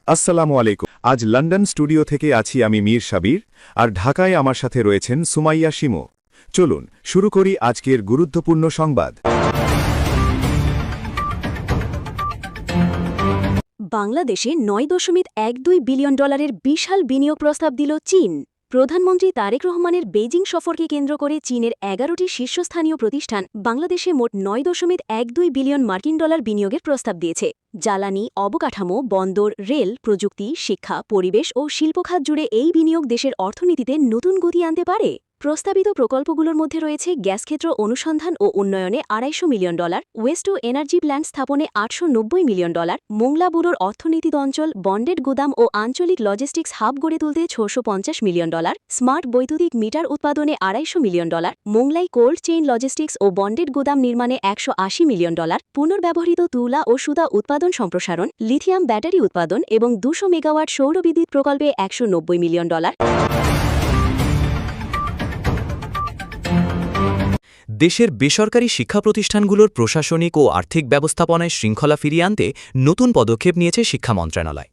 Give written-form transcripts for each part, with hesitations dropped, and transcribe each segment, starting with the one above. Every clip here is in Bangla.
আসসালামু আলাইকুম। আজ লন্ডন স্টুডিও থেকে আছি আমি মীর সাবির, আর ঢাকায় আমার সাথে রয়েছেন সুমাইয়া শিমু। চলুন শুরু করি আজকের গুরুত্বপূর্ণ সংবাদ। বাংলাদেশে ৯.১২ বিলিয়ন ডলারের বিশাল বিনিয়োগ প্রস্তাব দিল চীন। প্রধানমন্ত্রী তারেক রহমানের বেজিং সফরকে কেন্দ্র করে চীনের ১১টি শীর্ষস্থানীয় প্রতিষ্ঠান বাংলাদেশে মোট ৯.১২ বিলিয়ন মার্কিন ডলার বিনিয়োগের প্রস্তাব দিয়েছে। জ্বালানি, অবকাঠামো, বন্দর, রেল, প্রযুক্তি, শিক্ষা, পরিবেশ ও শিল্পখাত জুড়ে এই বিনিয়োগ দেশের অর্থনীতিতে নতুন গতি আনতে পারে। প্রস্তাবিত প্রকল্পগুলোর মধ্যে রয়েছে গ্যাসক্ষেত্র অনুসন্ধান ও উন্নয়নে $২৫০ million, waste to energy plant স্থাপনে $৮৯০ মিলিয়ন, মোংলা ব্যুরোর অর্থনীতিত অঞ্চল, বন্ডেড গুদাম ও আঞ্চলিক লজিস্টিক্স হাব গড়ে তুলতে $৬৫০ মিলিয়ন, স্মার্ট বৈদ্যুতিক মিটার উৎপাদনে $২৫০ million, Mughlai cold chain logistics ও বন্ডেড গুদাম নির্মাণে $১৮০ মিলিয়ন, পুনর্ব্যবহৃত তুলা ও সুতা উৎপাদন সম্প্রসারণ, লিথিয়াম ব্যাটারি উৎপাদন এবং ২০০ মেগাওয়াট সৌরবিদ্যুৎ প্রকল্পে $১৯০ মিলিয়ন। দেশের বেসরকারি শিক্ষা প্রতিষ্ঠানগুলোর প্রশাসনিক ও আর্থিক ব্যবস্থাপনায় শৃঙ্খলা ফিরিয়ে আনতে নতুন পদক্ষেপ নিয়েছে শিক্ষা মন্ত্রণালয়।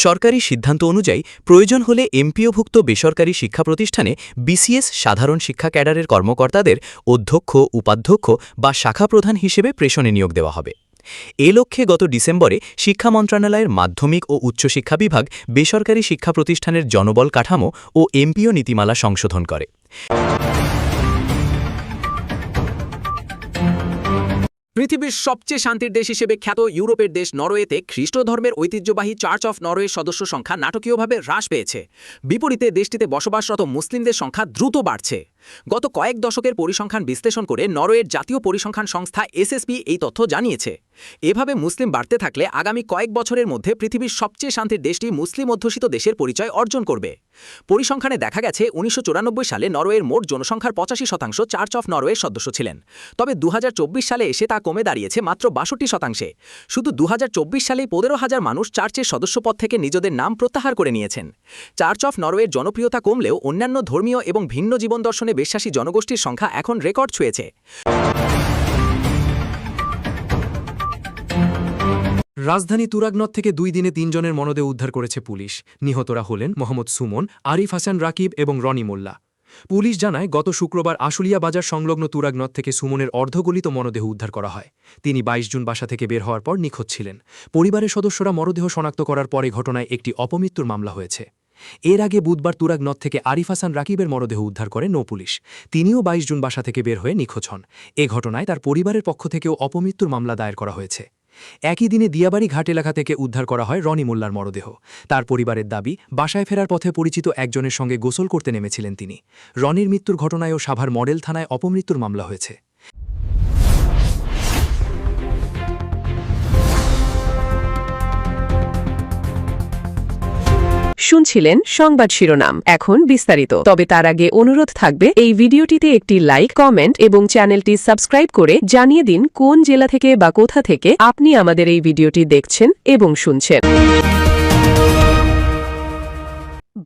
সরকারি সিদ্ধান্ত অনুযায়ী প্রয়োজন হলে এমপিওভুক্ত বেসরকারি শিক্ষা প্রতিষ্ঠানে বিসিএস সাধারণ শিক্ষা ক্যাডারের কর্মকর্তাদের অধ্যক্ষ, উপাধ্যক্ষ বা শাখা প্রধান হিসেবে প্রেষণে নিয়োগ দেওয়া হবে। এ লক্ষ্যে গত ডিসেম্বরে শিক্ষা মন্ত্রণালয়ের মাধ্যমিক ও উচ্চশিক্ষা বিভাগ বেসরকারি শিক্ষা প্রতিষ্ঠানের জনবল কাঠামো ও এমপিও নীতিমালা সংশোধন করে। পৃথিবীর সবচেয়ে শান্তির দেশ হিসেবে খ্যাত ইউরোপের দেশ নরওয়েতে খ্রিস্ট ধর্মের ঐতিহ্যবাহী চার্চ অফ নরওয়ের সদস্য সংখ্যা নাটকীয়ভাবে হ্রাস পেয়েছে। বিপরীতে দেশটিতে বসবাসরত মুসলিমদের সংখ্যা দ্রুত বাড়ছে। গত কয়েক দশকের পরিসংখ্যান বিশ্লেষণ করে নরওয়ের জাতীয় পরিসংখ্যান সংস্থা এসএসপি এই তথ্য জানিয়েছে। এভাবে মুসলিম বাড়তে থাকলে আগামী কয়েক বছরের মধ্যে পৃথিবীর সবচেয়ে শান্তির দেশটি মুসলিম অধ্যুষিত দেশের পরিচয় অর্জন করবে। পরিসংখ্যানে দেখা গেছে ১৯৯৪ সালে নরওয়ের মোট জনসংখ্যার ৮৫% চার্চ অফ নরওয়ের সদস্য ছিলেন। তবে ২০২৪ সালে এসে তা কমে দাঁড়িয়েছে মাত্র ৬২%। শুধু ২০২৪ সালেই ১৫,০০০ মানুষ চার্চের সদস্যপদ থেকে নিজেদের নাম প্রত্যাহার করে নিয়েছেন। চার্চ অফ নরওয়ের জনপ্রিয়তা কমলেও অন্যান্য ধর্মীয় এবং ভিন্ন জীবন দর্শনে বিশ্বাসী জনগোষ্ঠীর সংখ্যা এখন রেকর্ড ছুঁয়েছে। রাজধানী তুরাগনদ থেকে ২ দিনে ৩ জনের মরদেহ উদ্ধার করেছে পুলিশ। নিহতরা হলেন মোহাম্মদ সুমন, আরিফ হাসান রাকিব এবং রনি মোল্লা। পুলিশ জানায়, গত শুক্রবার আশুলিয়া বাজার সংলগ্ন তুরাগনদ থেকে সুমনের অর্ধগলিত মরদেহ উদ্ধার করা হয়। তিনি ২২ জুন বাসা থেকে বের হওয়ার পর নিখোঁজ ছিলেন। পরিবারের সদস্যরা মরদেহ শনাক্ত করার পরে ঘটনায় একটি অপমৃত্যুর মামলা হয়েছে। এর আগে বুধবার তুরাগনদ থেকে আরিফ হাসান রাকিবের মরদেহ উদ্ধার করে নৌপুলিশ। তিনিও ২২ জুন বাসা থেকে বের হয়ে নিখোঁজ হন। এ ঘটনায় তার পরিবারের পক্ষ থেকেও অপমৃত্যুর মামলা দায়ের করা হয়েছে। একই দিনে দিয়াবাড়ি ঘাট এলাকা থেকে উদ্ধার করা হয় রনি মোল্লার মরদেহ। তার পরিবারের দাবি, বাসায় ফেরার পথে পরিচিত একজনের সঙ্গে গোসল করতে নেমেছিলেন তিনি। রনির মৃত্যুর ঘটনায়ও সাভার মডেল থানায় অপমৃত্যুর মামলা হয়েছে। শুনছিলেন সংবাদ শিরোনাম, এখন বিস্তারিত। তবে তার আগে অনুরোধ থাকবে এই ভিডিওটিতে একটি লাইক, কমেন্ট এবং চ্যানেলটি সাবস্ক্রাইব করে জানিয়ে দিন কোন জেলা থেকে বা কোথা থেকে আপনি আমাদের এই ভিডিওটি দেখছেন এবং শুনছেন।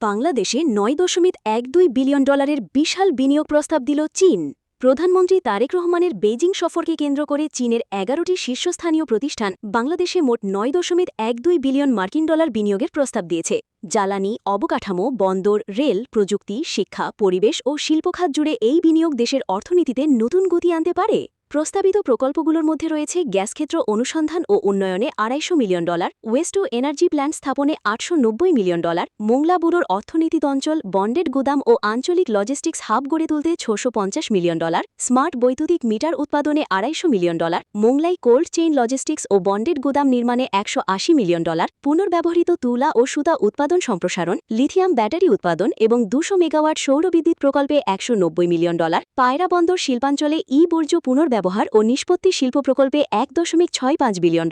বাংলাদেশে ৯.১২ বিলিয়ন ডলারের বিশাল বিনিয়োগ প্রস্তাব দিল চীন। প্রধানমন্ত্রী তারেক রহমানের বেজিং সফরকে কেন্দ্র করে চীনের ১১টি শীর্ষস্থানীয় প্রতিষ্ঠান বাংলাদেশে মোট ৯.১২ বিলিয়ন মার্কিন ডলার বিনিয়োগের প্রস্তাব দিয়েছে। জ্বালানি, অবকাঠামো, বন্দর, রেল, প্রযুক্তি, শিক্ষা, পরিবেশ ও শিল্পখাত জুড়ে এই বিনিয়োগ দেশের অর্থনীতিতে নতুন গতি আনতে পারে। প্রস্তাবিত প্রকল্পগুলোর মধ্যে রয়েছে গ্যাসক্ষেত্র অনুসন্ধান ও উন্নয়নে $২৫০ million, waste to energy plant স্থাপনে $৮৯০ মিলিয়ন, মোংলা ব্যুরোর অর্থনীতিত অঞ্চল, বন্ডেড গুদাম ও আঞ্চলিক লজিস্টিক্স হাব গড়ে তুলতে $৬৫০ মিলিয়ন, স্মার্ট বৈদ্যুতিক মিটার উৎপাদনে $২৫০ million, Mughlai cold chain logistics ও বন্ডেড গুদাম নির্মাণে $১৮০ মিলিয়ন, পুনর্ব্যবহৃত তুলা ও সুতা উৎপাদন সম্প্রসারণ, লিথিয়াম ব্যাটারি উৎপাদন এবং ২০০ মেগাওয়াট সৌরবিদ্যুৎ প্রকল্পে $১৯০ মিলিয়ন, পায়রা বন্দর শিল্পাঞ্চলে বর্জ্য পুনর্ব্যবহার ও নিষ্পত্তি শিল্প প্রকল্পে $১.৬৫ বিলিয়ন,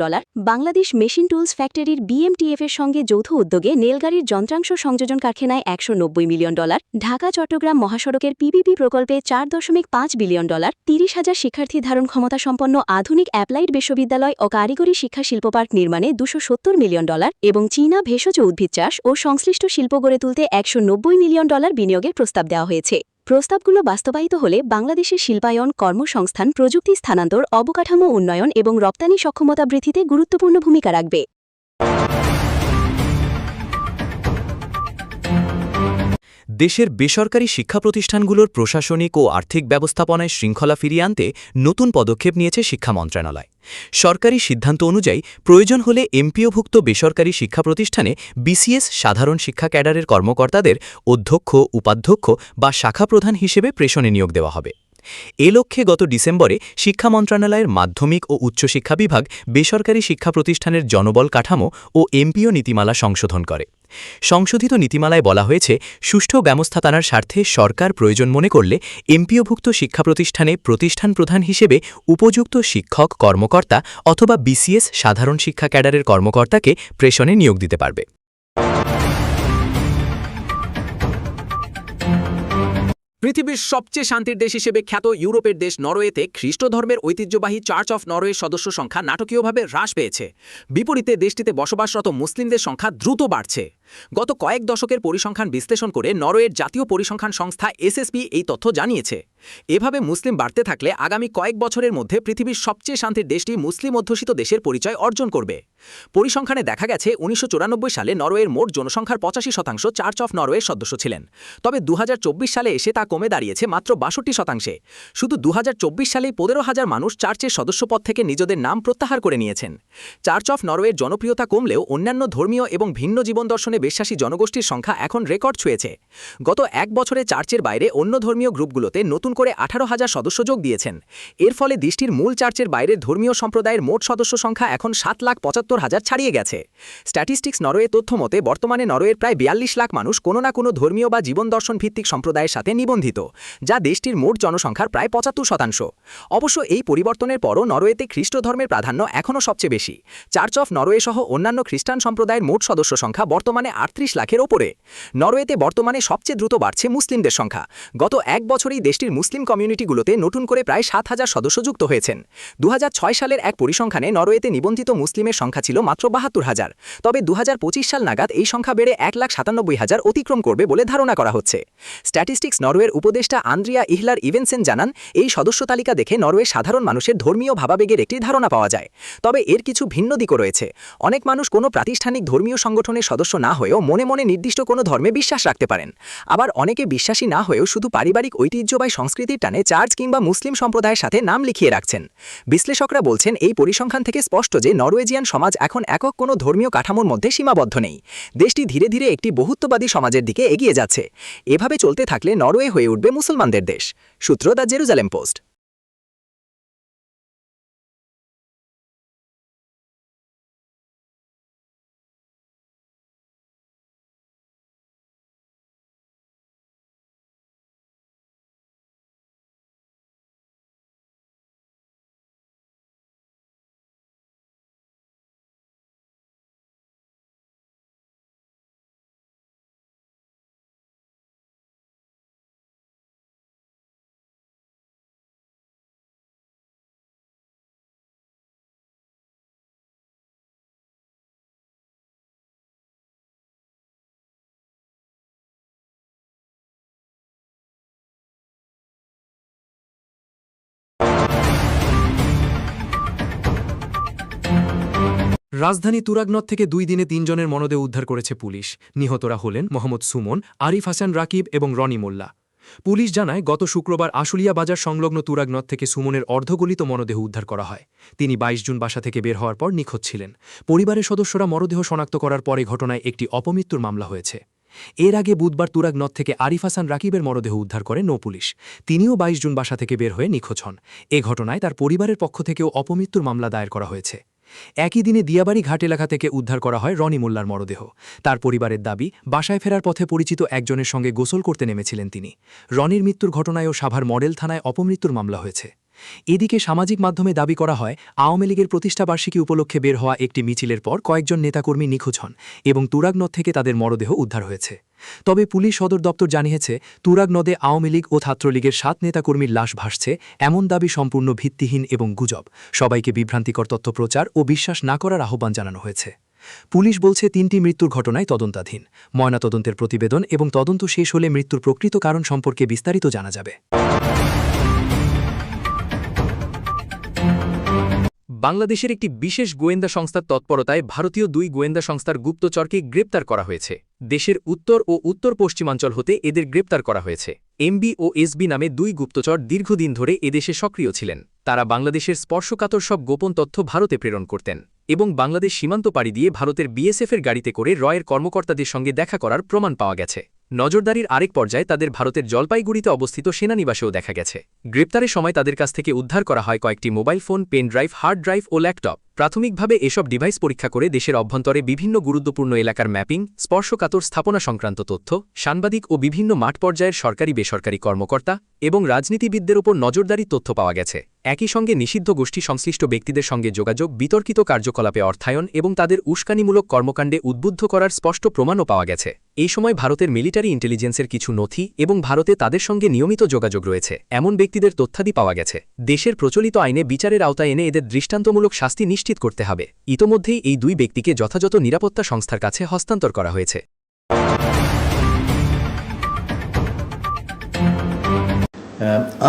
বাংলাদেশ মেশিন টুলস ফ্যাক্টরির বিএমটিএফের সঙ্গে যৌথ উদ্যোগে রেলগাড়ির যন্ত্রাংশ সংযোজন কারখানায় $১৯০ মিলিয়ন, ঢাকা চট্টগ্রাম মহাসড়কের পিপিপি প্রকল্পে $৪.৫ বিলিয়ন, ৩০,০০০ শিক্ষার্থী ধারণ ক্ষমতা সম্পন্ন আধুনিক অ্যাপ্লাইড বিশ্ববিদ্যালয় ও কারিগরি শিক্ষা শিল্পপার্ক নির্মাণে $২৭০ মিলিয়ন এবং চীনা ভেষজ উদ্ভিদ চাষ ও সংশ্লিষ্ট শিল্প গড়ে তুলতে $১৯০ মিলিয়ন বিনিয়োগের প্রস্তাব দেওয়া হয়েছে। প্রস্তাবগুলো বাস্তবায়িত হলে বাংলাদেশের শিল্পায়ন, কর্মসংস্থান, প্রযুক্তি স্থানান্তর, অবকাঠামো উন্নয়ন এবং রপ্তানি সক্ষমতা বৃদ্ধিতে গুরুত্বপূর্ণ ভূমিকা রাখবে। দেশের বেসরকারি শিক্ষা প্রতিষ্ঠানগুলোর প্রশাসনিক ও আর্থিক ব্যবস্থাপনায় শৃঙ্খলা ফিরিয়ে আনতে নতুন পদক্ষেপ নিয়েছে শিক্ষা মন্ত্রণালয়। সরকারি সিদ্ধান্ত অনুযায়ী প্রয়োজন হলে এমপিওভুক্ত বেসরকারি শিক্ষা প্রতিষ্ঠানে বিসিএস সাধারণ শিক্ষা ক্যাডারের কর্মকর্তাদের অধ্যক্ষ, উপাধ্যক্ষ বা শাখা প্রধান হিসেবে প্রেষণে নিয়োগ দেওয়া হবে। এ লক্ষ্যে গত ডিসেম্বরে শিক্ষা মন্ত্রণালয়ের মাধ্যমিক ও উচ্চশিক্ষা বিভাগ বেসরকারি শিক্ষা প্রতিষ্ঠানের জনবল কাঠামো ও এমপিও নীতিমালা সংশোধন করে। সংশোধিত নীতিমালায় বলা হয়েছে, সুষ্ঠু ব্যবস্থাপনার স্বার্থে সরকার প্রয়োজন মনে করলে এমপিওভুক্ত শিক্ষা প্রতিষ্ঠানে প্রতিষ্ঠান প্রধান হিসেবে উপযুক্ত শিক্ষক, কর্মকর্তা অথবা বিসিএস সাধারণ শিক্ষা ক্যাডারের কর্মকর্তাকে প্রেষণে নিয়োগ দিতে পারবে। পৃথিবীর সবচেয়ে শান্তির দেশ হিসেবে খ্যাত ইউরোপের দেশ নরওয়েতে খ্রিস্ট ধর্মের ঐতিহ্যবাহী চার্চ অফ নরওয়ের সদস্য সংখ্যা নাটকীয়ভাবে হ্রাস পেয়েছে। বিপরীতে দেশটিতে বসবাসরত মুসলিমদের সংখ্যা দ্রুত বাড়ছে। গত কয়েক দশকের পরিসংখ্যান বিশ্লেষণ করে নরওয়ের জাতীয় পরিসংখ্যান সংস্থা এসএসপি এই তথ্য জানিয়েছে। এভাবে মুসলিম বাড়তে থাকলে আগামী কয়েক বছরের মধ্যে পৃথিবীর সবচেয়ে শান্তির দেশটি মুসলিম অধ্যুষিত দেশের পরিচয় অর্জন করবে। পরিসংখ্যানে দেখা গেছে ১৯৯৪ সালে নরওয়ের মোট জনসংখ্যার ৮৫% চার্চ অফ নরওয়ের সদস্য ছিলেন। তবে ২০২৪ সালে এসে তা কমে দাঁড়িয়েছে মাত্র ৬২%। শুধু ২০২৪ সালেই ১৫,০০০ মানুষ চার্চের সদস্যপদ থেকে নিজেদের নাম প্রত্যাহার করে নিয়েছেন। চার্চ অফ নরওয়ের জনপ্রিয়তা কমলেও অন্যান্য ধর্মীয় এবং ভিন্ন জীবন দর্শনে বিশ্বাসী জনগোষ্ঠীর সংখ্যা এখন রেকর্ড ছুঁয়েছে। গত এক বছরে চার্চের বাইরে অন্য ধর্মীয় গ্রুপগুলোতে নতুন করে ১৮,০০০ সদস্য যোগ দিয়েছেন। এর ফলে দেশটির মূল চার্চের বাইরের ধর্মীয় সম্প্রদায়ের মোট সদস্য সংখ্যা এখন ৭,৭৫,০০০ ছাড়িয়ে গেছে। স্ট্যাটিস্টিক্স নরওয়ে তথ্য মতে বর্তমানে নরওয়ের প্রায় ৪২ লাখ মানুষ কোনো না কোনো ধর্মীয় বা জীবন দর্শন ভিত্তিক সম্প্রদায়ের সাথে নিবন্ধিত, যা দেশটির মোট জনসংখ্যার প্রায় ৭৫%। অবশ্য এই পরিবর্তনের পরও নরওয়েতে খ্রিস্ট ধর্মের প্রাধান্য এখনও সবচেয়ে বেশি। চার্চ অফ নরওয়ে সহ অন্যান্য খ্রিস্টান সম্প্রদায়ের মোট সদস্য সংখ্যা বর্তমানে ৩৮ লাখের ওপরে। নরওয়েতে বর্তমানে সবচেয়ে দ্রুত বাড়ছে মুসলিমদের সংখ্যা। গত এক বছরেই দেশটির মুসলিম কমিউনিটিগুলোতে নতুন করে প্রায় ৭,০০০ সদস্য যুক্ত হয়েছেন। ২০০৬ সালের এক পরিসংখ্যানে নরওয়েতে নিবন্ধিত মুসলিমের সংখ্যা ছিল মাত্র ৭২,০০০। তবে ২০২৫ সাল নাগাদ এই সংখ্যা বেড়ে ১,৯৭,০০০ অতিক্রম করবে বলে ধারণা করা হচ্ছে। স্ট্যাটিস্টিক্স নরওয়ের উপদেষ্টা আন্দ্রিয়া ইহলার ইভেনসেন জানান, এই সদস্য তালিকা দেখে নরওয়ে সাধারণ মানুষের ধর্মীয় ভাবাবেগের একটি ধারণা পাওয়া যায়। তবে এর কিছু ভিন্ন দিকও রয়েছে। অনেক মানুষ কোনো প্রাতিষ্ঠানিক ধর্মীয় সংগঠনের সদস্য না হয়েও মনে মনে নির্দিষ্ট কোনো ধর্মে বিশ্বাস রাখতে পারেন। আবার অনেকে বিশ্বাসী না হয়েও শুধু পারিবারিক ঐতিহ্য বা সংস্কৃতির টানে চার্চ কিংবা মুসলিম সম্প্রদায়ের সাথে নাম লিখিয়ে রাখছেন। বিশ্লেষকরা বলছেন, এই পরিসংখ্যান থেকে স্পষ্ট যে নরওয়েজিয়ান সমাজ এখন একক কোনো ধর্মীয় কাঠামোর মধ্যে সীমাবদ্ধ নেই। দেশটি ধীরে ধীরে একটি বহুত্ববাদী সমাজের দিকে এগিয়ে যাচ্ছে। এভাবে চলতে থাকলে নরওয়ে হয়ে উঠবে মুসলমানদের দেশ। সূত্র দ্য জেরুজালেম পোস্ট। রাজধানী তুরাগনদ থেকে ২ দিনে ৩ জনের মরদেহ উদ্ধার করেছে পুলিশ। নিহতরা হলেন মোহাম্মদ সুমন, আরিফ হাসান রাকিব এবং রনি মোল্লা। পুলিশ জানায়, গত শুক্রবার আশুলিয়া বাজার সংলগ্ন তুরাগনদ থেকে সুমনের অর্ধগলিত মরদেহ উদ্ধার করা হয়। তিনি ২২ জুন বাসা থেকে বের হওয়ার পর নিখোঁজ ছিলেন। পরিবারের সদস্যরা মরদেহ শনাক্ত করার পরে ঘটনায় একটি অপমৃত্যুর মামলা হয়েছে। এর আগে বুধবার তুরাগনদ থেকে আরিফ হাসান রাকিবের মরদেহ উদ্ধার করে নৌপুলিশ। তিনিও ২২ জুন বাসা থেকে বের হয়ে নিখোঁজ হন। এ ঘটনায় তার পরিবারের পক্ষ থেকেও অপমৃত্যুর মামলা দায়ের করা হয়েছে। একই দিনে দিয়াবাড়ি ঘাট এলাকা থেকে উদ্ধার করা হয় রনি মোল্লার মরদেহ। তার পরিবারের দাবি, বাসায় ফেরার পথে পরিচিত একজনের সঙ্গে গোসল করতে নেমেছিলেন তিনি। রনির মৃত্যুর ঘটনায়ও সাভার মডেল থানায় অপমৃত্যুর মামলা হয়েছে। এদিকে সামাজিক মাধ্যমে দাবি করা হয়, আওয়ামী লীগের প্রতিষ্ঠাবার্ষিকী উপলক্ষে বের হওয়া একটি মিছিলের পর কয়েকজন নেতাকর্মী নিখোঁজ হন এবং তুরাগনদ থেকে তাদের মরদেহ উদ্ধার হয়েছে। তবে পুলিশ সদর দপ্তর জানিয়েছে, তুরাগনদে আওয়ামী লীগ ও ছাত্রলীগের ৭ নেতাকর্মীর লাশ ভাসছে, এমন দাবি সম্পূর্ণ ভিত্তিহীন এবং গুজব। সবাইকে বিভ্রান্তিকর তথ্য প্রচার ও বিশ্বাস না করার আহ্বান জানানো হয়েছে। পুলিশ বলছে, ৩টি মৃত্যুর ঘটনায় তদন্তাধীন। ময়নাতদন্তের প্রতিবেদন এবং তদন্ত শেষ হলে মৃত্যুর প্রকৃত কারণ সম্পর্কে বিস্তারিত জানা যাবে। বাংলাদেশের একটি বিশেষ গোয়েন্দা সংস্থার তৎপরতায় ভারতীয় 2 গোয়েন্দা সংস্থার গুপ্তচরকে গ্রেপ্তার করা হয়েছে। দেশের উত্তর ও উত্তর পশ্চিমাঞ্চল হতে এদের গ্রেপ্তার করা হয়েছে। এমবি ও এসবি নামে 2 গুপ্তচর দীর্ঘদিন ধরে এদেশে সক্রিয় ছিলেন। তারা বাংলাদেশের স্পর্শকাতর সব গোপন তথ্য ভারতে প্রেরণ করতেন এবং বাংলাদেশ সীমান্ত পাড়ি দিয়ে ভারতের বিএসএফের গাড়িতে করে রয়ের কর্মকর্তাদের সঙ্গে দেখা করার প্রমাণ পাওয়া গেছে। নজরদারির আরেক পর্যায়ে তাদের ভারতের জলপাইগুড়িতে অবস্থিত সেনানিবাসেও দেখা গেছে। গ্রেপ্তারের সময় তাদের কাছ থেকে উদ্ধার করা হয় কয়েকটি mobile phone, pen drive, hard drive ও ল্যাপটপ। প্রাথমিকভাবে এসব ডিভাইস পরীক্ষা করে দেশের অভ্যন্তরে বিভিন্ন গুরুত্বপূর্ণ এলাকার ম্যাপিং, স্পর্শকাতর স্থাপনা সংক্রান্ত তথ্য, সাংবাদিক ও বিভিন্ন মাঠ পর্যায়ের সরকারি বেসরকারি কর্মকর্তা এবং রাজনীতিবিদদের ওপর নজরদারির তথ্য পাওয়া গেছে। একই সঙ্গে নিষিদ্ধ গোষ্ঠী সংশ্লিষ্ট ব্যক্তিদের সঙ্গে যোগাযোগ, বিতর্কিত কার্যকলাপে অর্থায়ন এবং তাদের উস্কানিমূলক কর্মকাণ্ডে উদ্বুদ্ধ করার স্পষ্ট প্রমাণও পাওয়া গেছে। এই সময় ভারতের মিলিটারি ইন্টেলিজেন্সের কিছু নথি এবং ভারতে তাদের সঙ্গে নিয়মিত যোগাযোগ রয়েছে এমন ব্যক্তিদের তথ্যাদি পাওয়া গেছে। দেশের প্রচলিত আইনে বিচারের আওতায় এনে এদের দৃষ্টান্তমূলক শাস্তি নিশ্চিত করতে হবে। ইতোমধ্যেই এই 2 ব্যক্তিকে যথাযথ নিরাপত্তা সংস্থার কাছে হস্তান্তর করা হয়েছে।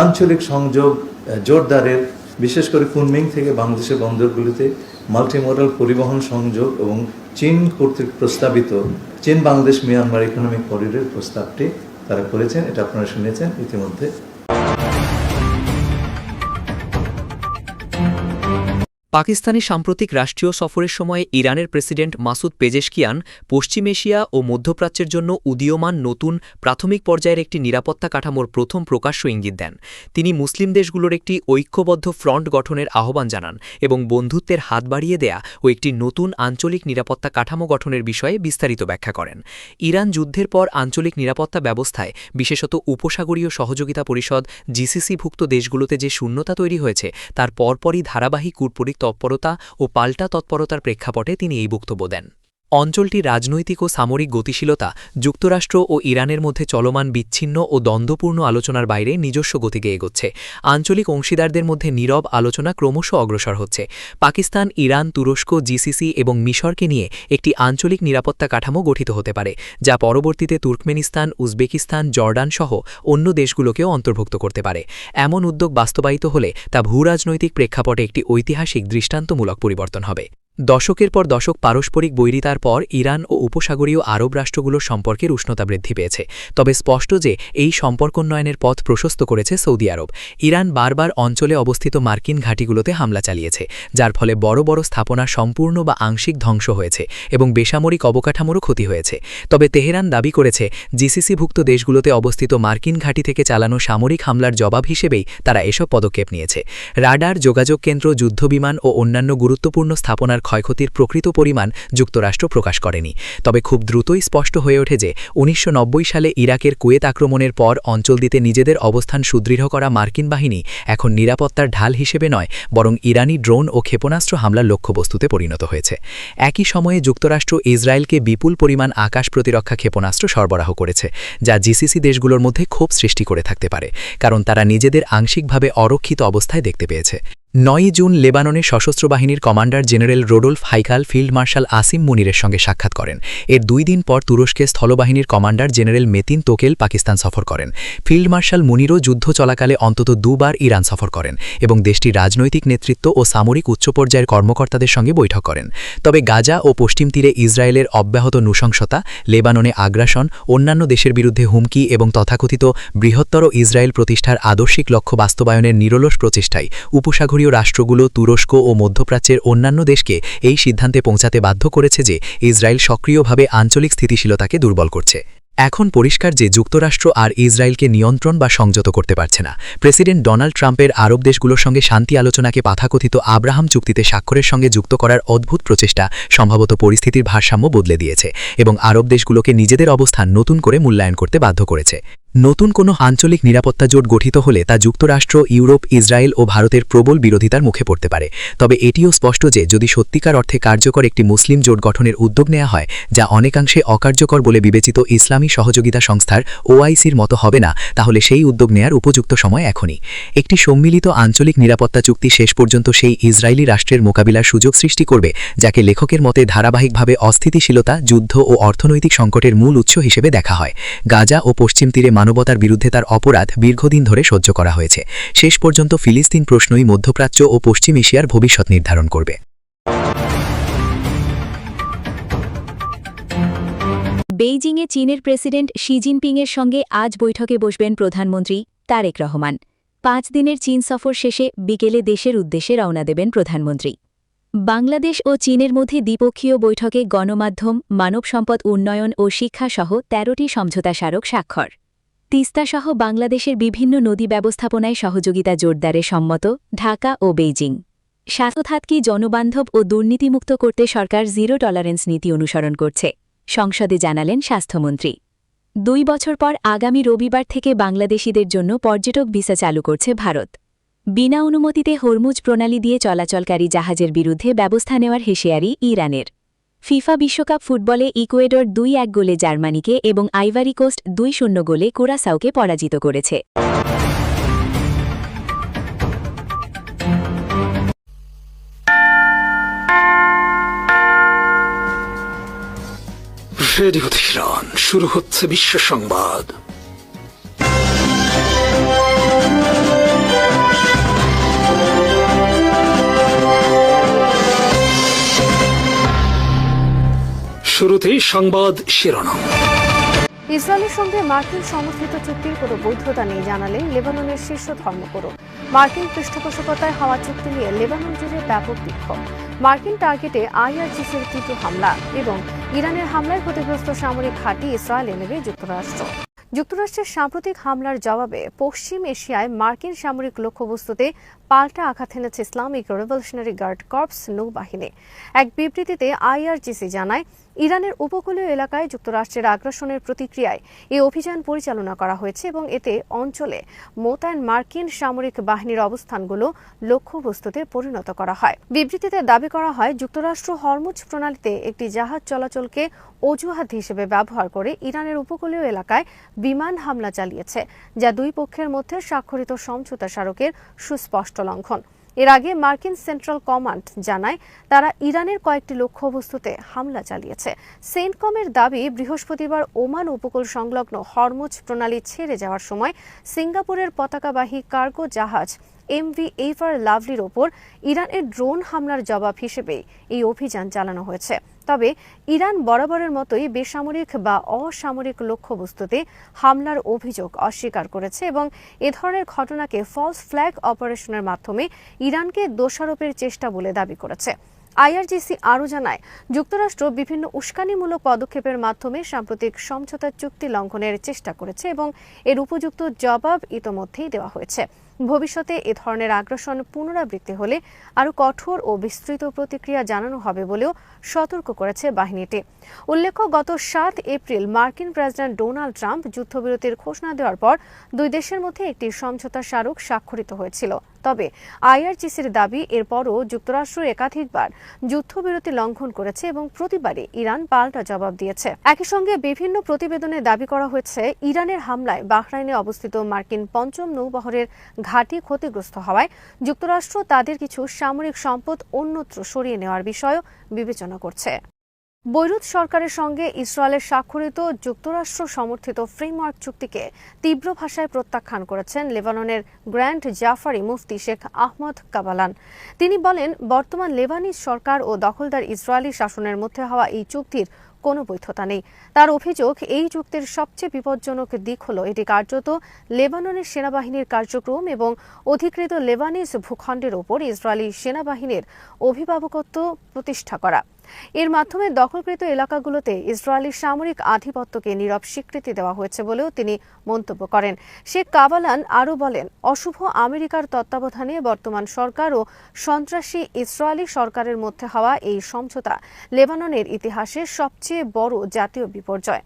আঞ্চলিক সংযোগ জোরদারের, বিশেষ করে কুনমিং থেকে বাংলাদেশের বন্দরগুলিতে মাল্টিমোডাল পরিবহন সংযোগ এবং চীন কর্তৃক প্রস্তাবিত চীন বাংলাদেশ মিয়ানমার ইকোনমিক করিডোর প্রস্তাবটি তারা করেছেন। এটা আপনারা শুনেছেন ইতিমধ্যে। পাকিস্তানি সাম্প্রতিক রাষ্ট্রীয় সফরের সময় ইরানের প্রেসিডেন্ট মাসুদ পেজেশকিয়ান পশ্চিম এশিয়া ও মধ্যপ্রাচ্যের জন্য উদীয়মান নতুন প্রাথমিক পর্যায়ের একটি নিরাপত্তা কাঠামোর প্রথম প্রকাশ্য ইঙ্গিত দেন। তিনি মুসলিম দেশগুলোর একটি ঐক্যবদ্ধ ফ্রন্ট গঠনের আহ্বান জানান এবং বন্ধুত্বের হাত বাড়িয়ে দেয়া ও একটি নতুন আঞ্চলিক নিরাপত্তা কাঠামো গঠনের বিষয়ে বিস্তারিত ব্যাখ্যা করেন। ইরান যুদ্ধের পর আঞ্চলিক নিরাপত্তা ব্যবস্থায়, বিশেষত উপসাগরীয় সহযোগিতা পরিষদ জিসিসিভুক্ত দেশগুলোতে যে শূন্যতা তৈরি হয়েছে তার পরপরই ধারাবাহিক কূটনৈতিক তৎপরতা ও পাল্টা তৎপরতার প্রেক্ষাপটে তিনি এই বক্তব্য দেন। অঞ্চলটি রাজনৈতিক ও সামরিক গতিশীলতা, যুক্তরাষ্ট্র ও ইরানের মধ্যে চলমান বিচ্ছিন্ন ও দ্বন্দ্বপূর্ণ আলোচনার বাইরে নিজস্ব গতিকে এগোচ্ছে। আঞ্চলিক অংশীদারদের মধ্যে নীরব আলোচনা ক্রমশ অগ্রসর হচ্ছে। পাকিস্তান, ইরান, তুরস্ক, জিসিসি এবং মিশরকে নিয়ে একটি আঞ্চলিক নিরাপত্তা কাঠামো গঠিত হতে পারে, যা পরবর্তীতে তুর্কমেনিস্তান, উজবেকিস্তান, জর্ডান সহ অন্য দেশগুলোকেও অন্তর্ভুক্ত করতে পারে। এমন উদ্যোগ বাস্তবায়িত হলে তা ভূরাজনৈতিক প্রেক্ষাপটে একটি ঐতিহাসিক দৃষ্টান্তমূলক পরিবর্তন হবে। দশকের পর দশক পারস্পরিক বৈরিতার পর ইরান ও উপসাগরীয় আরব রাষ্ট্রগুলোর সম্পর্কের উষ্ণতা বৃদ্ধি পেয়েছে। তবে স্পষ্ট যে এই সম্পর্কোন্নয়নের পথ প্রশস্ত করেছে সৌদি আরব। ইরান বারবার অঞ্চলে অবস্থিত মার্কিন ঘাঁটিগুলোতে হামলা চালিয়েছে, যার ফলে বড় বড় স্থাপনা সম্পূর্ণ বা আংশিক ধ্বংস হয়েছে এবং বেসামরিক অবকাঠামোরও ক্ষতি হয়েছে। তবে তেহরান দাবি করেছে জিসিসিভুক্ত দেশগুলোতে অবস্থিত মার্কিন ঘাঁটি থেকে চালানো সামরিক হামলার জবাব হিসেবেই তারা এসব পদক্ষেপ নিয়েছে। রাডার, যোগাযোগ কেন্দ্র, যুদ্ধবিমান ও অন্যান্য গুরুত্বপূর্ণ স্থাপনার ক্ষয়ক্ষতির প্রকৃত পরিমাণ যুক্তরাষ্ট্র প্রকাশ করেনি। তবে খুব দ্রুতই স্পষ্ট হয়ে ওঠে যে 1990 সালে ইরাকের কুয়েত আক্রমণের পর অঞ্চলটিতে নিজেদের অবস্থান সুদৃঢ় করা মার্কিন বাহিনী এখন নিরাপত্তার ঢাল হিসেবে নয়, বরং ইরানি ড্রোন ও ক্ষেপণাস্ত্র হামলার লক্ষ্যবস্তুতে পরিণত হয়েছে। একই সময়ে যুক্তরাষ্ট্র ইসরায়েলকে বিপুল পরিমাণ আকাশ প্রতিরক্ষা ক্ষেপণাস্ত্র সরবরাহ করেছে, যা জিসিসি দেশগুলোর মধ্যে ক্ষোভ সৃষ্টি করে থাকতে পারে, কারণ তারা নিজেদের আংশিকভাবে অরক্ষিত অবস্থায় দেখতে পেয়েছে। 9 জুন লেবাননের সশস্ত্র বাহিনীর commander general Rodolphe Haykal field marshal Asim মুনিরের সঙ্গে সাক্ষাৎ করেন। এর 2 দিন পর তুরস্কের স্থলবাহিনীর commander general Metin Tokel Pakistan সফর করেন। ফিল্ড মার্শাল মুনিরও যুদ্ধ চলাকালে অন্তত 2 বার ইরান সফর করেন এবং দেশটির রাজনৈতিক নেতৃত্ব ও সামরিক উচ্চ পর্যায়ের কর্মকর্তাদের সঙ্গে বৈঠক করেন। তবে গাজা ও পশ্চিম তীরে ইসরায়েলের অব্যাহত নৃশংসতা, লেবাননে আগ্রাসন, অন্যান্য দেশের বিরুদ্ধে হুমকি এবং তথাকথিত বৃহত্তর ইসরায়েল প্রতিষ্ঠার আদর্শিক লক্ষ্য বাস্তবায়নের নিরলস প্রচেষ্টায় উপসাগরীয় রাষ্ট্রগুলো তুরস্ক ও মধ্যপ্রাচ্যের অন্যান্য দেশকে এই সিদ্ধান্তে পৌঁছাতে বাধ্য করেছে যে ইসরায়েল সক্রিয়ভাবে আঞ্চলিক স্থিতিশীলতাকে দুর্বল করছে। এখন পরিষ্কার যে যুক্তরাষ্ট্র আর ইসরায়েলকে নিয়ন্ত্রণ বা সংযত করতে পারছে না। প্রেসিডেন্ট ডোনাল্ড ট্রাম্পের আরব দেশগুলোর সঙ্গে শান্তি আলোচনাকে তথাকথিত আব্রাহাম চুক্তিতে স্বাক্ষরের সঙ্গে যুক্ত করার অদ্ভুত প্রচেষ্টা সম্ভবত পরিস্থিতির ভারসাম্য বদলে দিয়েছে এবং আরব দেশগুলোকে নিজেদের অবস্থান নতুন করে মূল্যায়ন করতে বাধ্য করেছে। নতুন কোনো আঞ্চলিক নিরাপত্তা জোট গঠিত হলে তা যুক্তরাষ্ট্র, ইউরোপ, ইসরায়েল ও ভারতের প্রবল বিরোধিতার মুখে পড়তে পারে। তবে এটিও স্পষ্ট যে যদি সত্যিকার অর্থে কার্যকর একটি মুসলিম জোট গঠনের উদ্যোগ নেওয়া হয়, যা অনেকাংশে অকার্যকর বলে বিবেচিত ইসলামী সহযোগিতা সংস্থার ওআইসির মতো হবে না, তাহলে সেই উদ্যোগ নেয়ার উপযুক্ত সময় এখনই। একটি সম্মিলিত আঞ্চলিক নিরাপত্তা চুক্তি শেষ পর্যন্ত সেই ইসরায়েলি রাষ্ট্রের মোকাবিলার সুযোগ সৃষ্টি করবে, যাকে লেখকের মতে ধারাবাহিকভাবে অস্থিতিশীলতা, যুদ্ধ ও অর্থনৈতিক সংকটের মূল উৎস হিসেবে দেখা হয়। গাজা ও পশ্চিম তীরে মানবতার বিরুদ্ধে তার অপরাধ দীর্ঘদিন ধরে সহ্য করা হয়েছে। শেষ পর্যন্ত ফিলিস্তিন প্রশ্নই মধ্যপ্রাচ্য ও পশ্চিম এশিয়ার ভবিষ্যৎ নির্ধারণ করবে। বেইজিংয়ে চীনের প্রেসিডেন্ট শি জিনপিংয়ের সঙ্গে আজ বৈঠকে বসবেন প্রধানমন্ত্রী তারেক রহমান। 5 দিনের চীন সফর শেষে বিকেলে দেশের উদ্দেশ্যে রওনা দেবেন প্রধানমন্ত্রী। বাংলাদেশ ও চীনের মধ্যে দ্বিপক্ষীয় বৈঠকে গণমাধ্যম, মানব সম্পদ উন্নয়ন ও শিক্ষাসহ 13টি সমঝোতা স্মারক স্বাক্ষর। তিস্তাসহ বাংলাদেশের বিভিন্ন নদী ব্যবস্থাপনায় সহযোগিতা জোরদারে সম্মত ঢাকা ও বেইজিং। স্বাস্থ্যখাতকে জনবান্ধব ও দুর্নীতিমুক্ত করতে সরকার জিরো টলারেন্স নীতি অনুসরণ করছে, সংসদে জানালেন স্বাস্থ্যমন্ত্রী। 2 বছর পর আগামী রবিবার থেকে বাংলাদেশিদের জন্য পর্যটক ভিসা চালু করছে ভারত। বিনা অনুমতিতে হরমুজ প্রণালী দিয়ে চলাচলকারী জাহাজের বিরুদ্ধে ব্যবস্থা নেওয়ার হুঁশিয়ারি ইরানের। ফিফা বিশ্বকাপ ফুটবলে ইকুয়েডর 2-1 গোলে জার্মানিকে এবং আইভারি কোস্ট 2-0 গোলে কুরাসাওকে পরাজিত করেছে। রেডিও তেহরান, শুরু হচ্ছে বিশ্ব সংবাদ। শুরুতেই সংবাদ শিরোনাম। ইসরায়েলের সঙ্গে মার্কিন সমর্থিত চুক্তির কোনো বৈধতা নেই জানালেন লেবাননের শীর্ষ ধর্মগুরু। মার্কিন পৃষ্ঠপোষকতায় হওয়া চুক্তি নিয়ে লেবানন জুড়ে ব্যাপক বিক্ষোভ। মার্কিন টার্গেটে আইআরজিসির তীব্র হামলা এবং ইরানের হামলায় ক্ষতিগ্রস্ত সামরিক ঘাঁটি ইসরায়েলে নেবে যুক্তরাষ্ট্র। যুক্তরাষ্ট্রের সাম্প্রতিক হামলার জবাবে পশ্চিম এশিয়ায় মার্কিন সামরিক লক্ষ্যবস্তুতে পাল্টা আঘাত এনেছে ইসলামিক রেভলিউশনারি গার্ড কর্পস নৌবাহিনী। এক বিবৃতিতে আইআরজিসি জানায়, ইরানের উপকূলীয় এলাকায় যুক্তরাষ্ট্রের আগ্রাসনের প্রতিক্রিয়ায় এই অভিযান পরিচালনা করা হয়েছে এবং এতে অঞ্চলে মোতায়েন মার্কিন সামরিক বাহিনীর অবস্থানগুলো লক্ষ্যবস্তুতে পরিণত করা হয়। বিবৃতিতে দাবি করা হয়, যুক্তরাষ্ট্র হরমুজ প্রণালীতে একটি জাহাজ চলাচলকে অজুহাত হিসেবে ব্যবহার করে ইরানের উপকূলীয় এলাকায় বিমান হামলা চালিয়েছে, যা দুই পক্ষের মধ্যে স্বাক্ষরিত সমঝোতা স্মারকের সুস্পষ্ট লঙ্ঘন। এর আগে মার্কিন সেন্ট্রাল কমান্ড জানায়, তারা ইরানের কয়েকটি লক্ষ্যবস্তুতে হামলা চালিয়েছে। সেন্টকমের দাবি, বৃহস্পতিবার ওমান উপকূল সংলগ্ন হরমুজ প্রণালী ছেড়ে যাওয়ার সময় সিঙ্গাপুরের পতাকাবাহী কার্গো জাহাজ এমভি এভার লাভলির ওপর ইরানের ড্রোন হামলার জবাব হিসেবে এই অভিযান চালানো হয়েছে। তবে ইরান বরাবরের মতোই বেসামরিক বা অসামরিক লক্ষ্যবস্তুতে হামলার অভিযোগ অস্বীকার করেছে এবং এ ধরনের ঘটনাকে ফলস ফ্ল্যাগ অপারেশনের মাধ্যমে ইরানকে দোষারোপের চেষ্টা বলে দাবি করেছে। আইআরজিসি আরও জানায়, যুক্তরাষ্ট্র বিভিন্ন উস্কানিমূলক পদক্ষেপের মাধ্যমে সাম্প্রতিক সমঝোতা চুক্তি লঙ্ঘনের চেষ্টা করেছে এবং এর উপযুক্ত জবাব ইতোমধ্যেই দেওয়া হয়েছে। ভবিষ্যতে এ ধরনের আগ্রাসন পুনরাবৃত্তি হলে আরও কঠোর ও বিস্তৃত প্রতিক্রিয়া জানানো হবে বলেও সতর্ক করেছে বাহিনীটি। উল্লেখ্য, গত 7 এপ্রিল মার্কিন প্রেসিডেন্ট ডোনাল্ড ট্রাম্প যুদ্ধবিরতির ঘোষণা দেওয়ার পর দুই দেশের মধ্যে একটি সমঝোতা স্মারক স্বাক্ষরিত হয়েছিল। তবে আইআরজিসির দাবি, এরপরও যুক্তরাষ্ট্র একাধিকবার যুদ্ধবিরতি লঙ্ঘন করেছে এবং প্রতিবারই ইরান পাল্টা জবাব দিয়েছে। একই সঙ্গে বিভিন্ন প্রতিবেদনে দাবি করা হয়েছে, ইরানের হামলায় বাহরাইনে অবস্থিত মার্কিন 5ম নৌবহরের ঘাঁটি ক্ষতিগ্রস্ত হওয়ায় যুক্তরাষ্ট্র তাদের কিছু সামরিক সম্পদ অন্যত্র সরিয়ে নেওয়ার বিষয়ও বিবেচনা করছে। বৈরুত সরকারের সঙ্গে ইসরায়েলের স্বাক্ষরিত যুক্তরাষ্ট্র সমর্থিত ফ্রেমওয়ার্ক চুক্তিকে তীব্র ভাষায় প্রত্যাখ্যান করেছেন লেবাননের গ্র্যান্ড জাফারি মুফতি শেখ আহমদ কাবালান। তিনি বলেন, বর্তমান লেবানিজ সরকার ও দখলদার ইসরায়েলি শাসনের মধ্যে হওয়া এই চুক্তির কোনো বৈধতা নেই। তার অভিযোগ, এই চুক্তির সবচেয়ে বিপজ্জনক দিক হল এটি কার্যত লেবাননের সেনাবাহিনীর কার্যক্রম এবং অধিকৃত লেবানিজ ভূখণ্ডের ওপর ইসরায়েলি সেনাবাহিনীর অভিভাবকত্ব প্রতিষ্ঠা করা। এর মাধ্যমে দখলকৃত এলাকাগুলোতে ইসরায়েলি সামরিক আধিপত্যকে নীরব স্বীকৃতি দেওয়া হয়েছে বলেও তিনি মন্তব্য করেন। শেখ কাবালান আরও বলেন, অশুভ আমেরিকার তত্ত্বাবধানে বর্তমান সরকার ও সন্ত্রাসী ইসরায়েলি সরকারের মধ্যে হওয়া এই সমঝোতা লেবাননের ইতিহাসে সবচেয়ে বড় জাতীয় বিপর্যয়।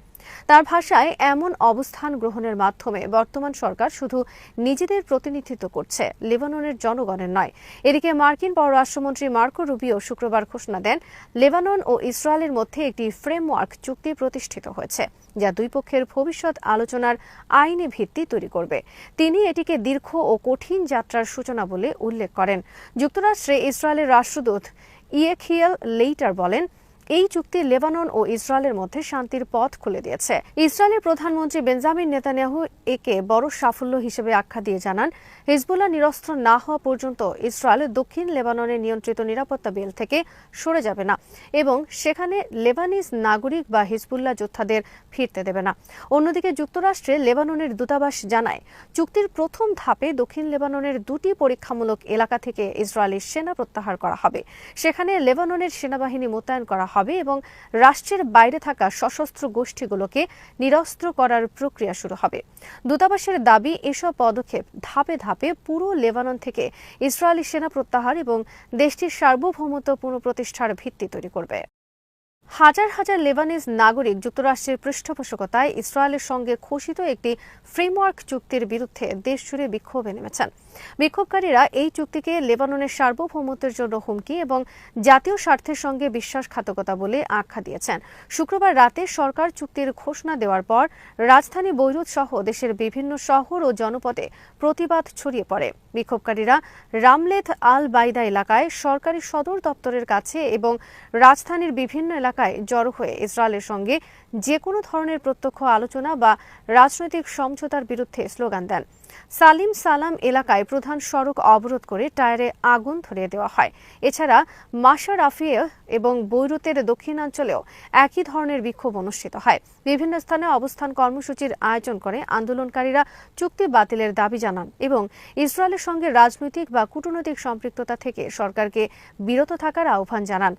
তার ভাষায়, এমন অবস্থান গ্রহণের মাধ্যমে বর্তমান সরকার শুধু নিজেদের প্রতিনিধিত্ব করছে, লেবাননের জনগণের নয়। এদিকে মার্কিন পররাষ্ট্রমন্ত্রী মার্কো রুবিও শুক্রবার ঘোষণা দেন, লেবানন ও ইসরায়েলের মধ্যে একটি ফ্রেমওয়ার্ক চুক্তি প্রতিষ্ঠিত হয়েছে, যা দুই পক্ষের ভবিষ্যৎ আলোচনার আইনি ভিত্তি তৈরি করবে। তিনি এটিকে দীর্ঘ ও কঠিন যাত্রার সূচনা বলে উল্লেখ করেন। যুক্তরাষ্ট্রে ইসরায়েলের রাষ্ট্রদূত ইয়েখিয়েল লেইটার বলেন, এই চুক্তি লেবানন ও ইসরায়েলের মধ্যে শান্তির পথ খুলে দিয়েছে। ইসরায়েলের প্রধানমন্ত্রী বেঞ্জামিন নেতানিয়াহু একে বড় সাফল্য হিসেবে আখ্যা দিয়ে জানান, হিজবুল্লাহ নিরস্ত্র না হওয়া পর্যন্ত ইসরায়েল দক্ষিণ লেবাননের নিয়ন্ত্রিত নিরাপত্তা বেল্ট থেকে সরে যাবে না এবং সেখানে লেবানিজ নাগরিক বা হিজবুল্লাহ যোদ্ধাদের ফিরতে দেবে না। অন্যদিকে যুক্তরাষ্ট্রে লেবাননের দূতাবাস জানায়, চুক্তির প্রথম ধাপে দক্ষিণ লেবাননের 2টি পরীক্ষামূলক এলাকা থেকে ইসরায়েলি সেনা প্রত্যাহার করা হবে। সেখানে লেবাননের সেনাবাহিনী মোতায়েন করা হবে এবং রাষ্ট্রের বাইরে থাকা সশস্ত্র গোষ্ঠীগুলোকে নিরস্ত্র করার প্রক্রিয়া শুরু হবে। দূতাবাসের দাবি, এসব পদক্ষেপ ধাপে ধাপে পুরো লেবানন থেকে ইসরায়েলি সেনা প্রত্যাহার এবং দেশটির সার্বভৌমত্ব পুনঃপ্রতিষ্ঠার ভিত্তি তৈরি করবে। হাজার হাজার লেবানিজ নাগরিক যুক্তরাষ্ট্রের পৃষ্ঠপোষকতায় ইসরায়েলের সঙ্গে ঘোষিত একটি ফ্রেমওয়ার্ক চুক্তির বিরুদ্ধে দেশজুড়ে বিক্ষোভে নেমেছেন। বিক্ষোভকারীরা এই চুক্তিকে লেবাননের সার্বভৌমত্বের জন্য হুমকি এবং জাতীয় স্বার্থের সঙ্গে বিশ্বাসঘাতকতা বলে আখ্যা দিয়েছেন। শুক্রবার রাতে সরকার চুক্তির ঘোষণা দেওয়ার পর রাজধানী বৈরুত সহ দেশের বিভিন্ন শহর ও জনপদে প্রতিবাদ ছড়িয়ে পড়ে। বিক্ষোভকারীরা রামলেথ আল বাইদা এলাকায় সরকারি সদর দপ্তরের কাছে এবং রাজধানীর বিভিন্ন এলাকায় জড়ো হয়ে ইসরায়েলের সঙ্গে যে কোনো ধরনের প্রত্যক্ষ আলোচনা বা রাজনৈতিক সমঝোতার বিরুদ্ধে স্লোগান দেন। সালিম সালাম এলাকায় প্রধান সড়ক অবরোধ করে টায়ারে আগুন ধরিয়ে দেওয়া হয়। এছাড়া মাশা রাফিয়ে এবং বৈরুতের দক্ষিণাঞ্চলেও একই ধরনের বিক্ষোভ অনুষ্ঠিত হয়। বিভিন্ন স্থানে অবস্থান কর্মসূচির আয়োজন করে আন্দোলনকারীরা চুক্তি বাতিলের দাবি জানান এবং ইসরায়েলের সঙ্গে রাজনৈতিক বা কূটনৈতিক সম্পৃক্ততা থেকে সরকারকে বিরত থাকার আহ্বান জানান।